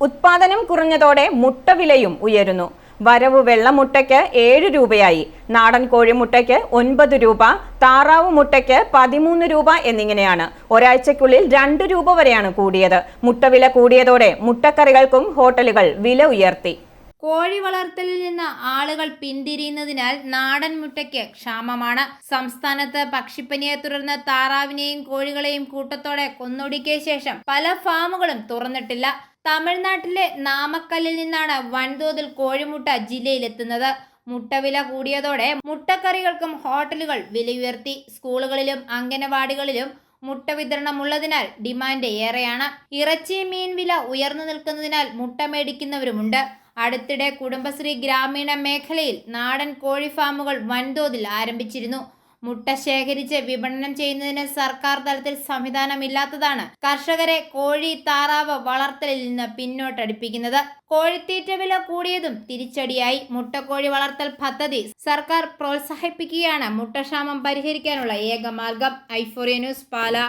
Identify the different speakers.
Speaker 1: ഉത്പാദനം കുറഞ്ഞതോടെ മുട്ട വിലയും ഉയരുന്നു. വരവ് വെള്ളമുട്ടയ്ക്ക് 7 രൂപയായി. നാടൻ കോഴിമുട്ടയ്ക്ക് 9 രൂപ, താറാവ് മുട്ടയ്ക്ക് 13 രൂപ എന്നിങ്ങനെയാണ്. ഒരാഴ്ചയ്ക്കുള്ളിൽ 2 രൂപ വരെയാണ് കൂടിയത്. മുട്ടവില കൂടിയതോടെ മുട്ടക്കറികൾക്കും ഹോട്ടലുകൾ വില ഉയർത്തി.
Speaker 2: കോഴി വളർത്തലിൽ നിന്ന് ആളുകൾ പിന്തിരിയുന്നതിനാൽ നാടൻ മുട്ടയ്ക്ക് ക്ഷാമമാണ്. സംസ്ഥാനത്ത് പക്ഷിപ്പനിയെ തുടർന്ന് താറാവിനെയും കോഴികളെയും കൂട്ടത്തോടെ കൊന്നൊടുക്കിയ ശേഷം പല ഫാമുകളും തുറന്നിട്ടില്ല. തമിഴ്നാട്ടിലെ നാമക്കല്ലിൽ നിന്നാണ് വൻതോതിൽ കോഴിമുട്ട ജില്ലയിലെത്തുന്നത്. മുട്ടവില കൂടിയതോടെ മുട്ടക്കറികൾക്കും ഹോട്ടലുകൾ വിലയുയർത്തി. സ്കൂളുകളിലും അംഗനവാടികളിലും മുട്ട വിതരണമുള്ളതിനാൽ ഡിമാൻഡ് ഏറെയാണ്. ഇറച്ചി മീൻ വില ഉയർന്നു നിൽക്കുന്നതിനാൽ മുട്ട മേടിക്കുന്നവരുമുണ്ട്. അടുത്തിടെ കുടുംബശ്രീ ഗ്രാമീണ മേഖലയിൽ നാടൻ കോഴി ഫാമുകൾ വൻതോതിൽ ആരംഭിച്ചിരുന്നു. മുട്ട ശേഖരിച്ച് വിപണനം ചെയ്യുന്നതിന് സർക്കാർ തലത്തിൽ സംവിധാനമില്ലാത്തതാണ് കർഷകരെ കോഴി താറാവ് വളർത്തലിൽ നിന്ന് പിന്നോട്ടടിപ്പിക്കുന്നത്. കോഴിത്തീറ്റ വില കൂടിയതും തിരിച്ചടിയായി. മുട്ടക്കോഴി വളർത്തൽ പദ്ധതി സർക്കാർ പ്രോത്സാഹിപ്പിക്കുകയാണ് മുട്ടക്ഷാമം പരിഹരിക്കാനുള്ള ഏക മാർഗം. ഐഫോറിയ ന്യൂസ്, പാലാ.